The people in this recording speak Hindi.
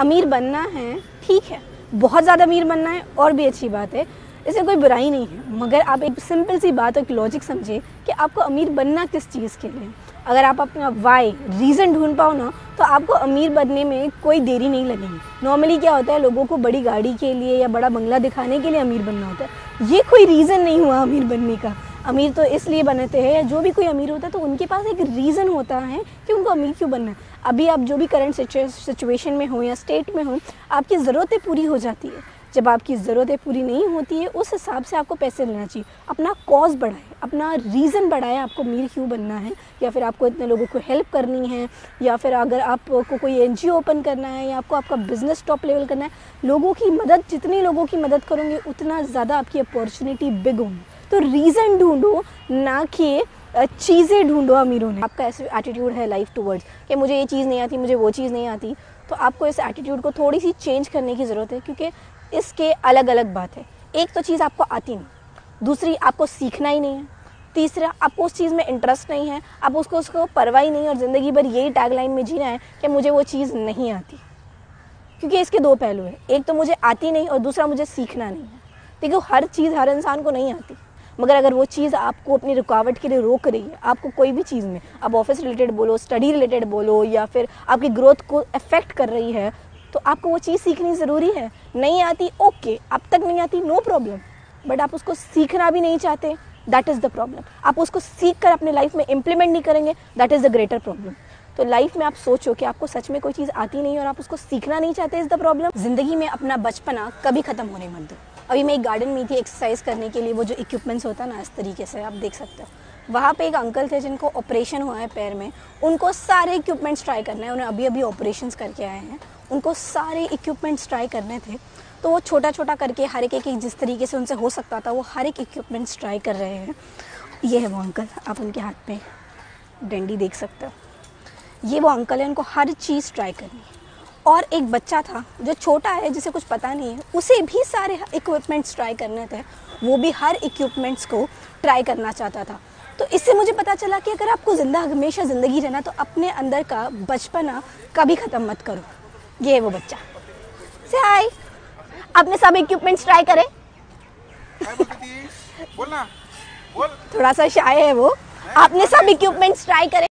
अमीर बनना है, ठीक है, बहुत ज़्यादा अमीर बनना है और भी अच्छी बात है, इससे कोई बुराई नहीं है। मगर आप एक सिंपल सी बात, एक लॉजिक समझे कि आपको अमीर बनना किस चीज़ के लिए। अगर आप अपना वाई रीज़न ढूंढ पाओ ना, तो आपको अमीर बनने में कोई देरी नहीं लगेगी। नॉर्मली क्या होता है, लोगों को बड़ी गाड़ी के लिए या बड़ा बंगला दिखाने के लिए अमीर बनना होता है। ये कोई रीज़न नहीं हुआ अमीर बनने का। अमीर तो इसलिए बनते हैं, या जो भी कोई अमीर होता है तो उनके पास एक रीज़न होता है कि उनको अमीर क्यों बनना है। अभी आप जो भी करंट सिचुएशन में हो या स्टेट में हो, आपकी ज़रूरतें पूरी हो जाती है। जब आपकी ज़रूरतें पूरी नहीं होती है, उस हिसाब से आपको पैसे लेना चाहिए। अपना कॉज बढ़ाए, अपना रीज़न बढ़ाए, आपको अमीर क्यों बनना है, या फिर आपको इतने लोगों को हेल्प करनी है, या फिर अगर आपको कोई एनजीओ ओपन करना है, या आपको आपका बिज़नेस टॉप लेवल करना है। लोगों की मदद, जितनी लोगों की मदद करोगे उतना ज़्यादा आपकी अपॉर्चुनिटी बिग होंगी। तो रीज़न ढूंढो, ना कि चीज़ें ढूंढो अमीर होने। आपका ऐसे एटीट्यूड है लाइफ टूवर्ड्स कि मुझे ये चीज़ नहीं आती, मुझे वो चीज़ नहीं आती, तो आपको इस एटीट्यूड को थोड़ी सी चेंज करने की ज़रूरत है, क्योंकि इसके अलग अलग बात है। एक तो चीज़ आपको आती नहीं, दूसरी आपको सीखना ही नहीं है, तीसरा आपको उस चीज़ में इंटरेस्ट नहीं है, आप उसको परवाह ही नहीं, और ज़िंदगी भर यही टैगलाइन में जीना है कि मुझे वो चीज़ नहीं आती। क्योंकि इसके दो पहलू हैं, एक तो मुझे आती नहीं और दूसरा मुझे सीखना नहीं है। देखो, हर चीज़ हर इंसान को नहीं आती, मगर अगर वो चीज़ आपको अपनी रुकावट के लिए रोक रही है, आपको कोई भी चीज़ में, आप ऑफिस रिलेटेड बोलो, स्टडी रिलेटेड बोलो, या फिर आपकी ग्रोथ को अफेक्ट कर रही है, तो आपको वो चीज़ सीखनी ज़रूरी है। नहीं आती, ओके, अब तक नहीं आती, नो प्रॉब्लम, बट आप उसको सीखना भी नहीं चाहते, दैट इज़ द प्रॉब्लम। आप उसको सीख कर अपने लाइफ में इम्प्लीमेंट नहीं करेंगे, that is the greater problem. तो लाइफ में आप सोचो कि आपको सच में कोई चीज़ आती नहीं और आप उसको सीखना नहीं चाहते, इज़ द प्रॉब्लम। ज़िंदगी में अपना बचपना कभी ख़त्म होने मत दो। अभी मैं एक गार्डन में थी एक्सरसाइज करने के लिए, वो जो इक्विपमेंट्स होता है ना, इस तरीके से आप देख सकते हो। वहाँ पे एक अंकल थे जिनको ऑपरेशन हुआ है पैर में, उनको सारे इक्विपमेंट्स ट्राई करना है, उन्हें अभी अभी ऑपरेशंस करके आए हैं, उनको सारे इक्विपमेंट्स ट्राई करने थे। तो वो छोटा छोटा करके हर एक जिस तरीके से उनसे हो सकता था, वो हर एक इक्विपमेंट्स ट्राई कर रहे हैं। ये है वो अंकल, आप उनके हाथ में डंडी देख सकते हो। ये वो अंकल है, उनको हर चीज़ ट्राई करनी है। और एक बच्चा था जो छोटा है, जिसे कुछ पता नहीं है, उसे भी सारे इक्विपमेंट्स ट्राई करने थे, वो भी हर इक्विपमेंट्स को ट्राई करना चाहता था। तो इससे मुझे पता चला कि अगर आपको हमेशा ज़िंदगी रहना, तो अपने अंदर का बचपना कभी ख़त्म मत करो। ये है वो बच्चा। से हाय, आपने सब इक्विपमेंट्स ट्राई करे? बोलना, बोल। थोड़ा सा शाय है वो। आपने सब इक्विपमेंट्स ट्राई करे?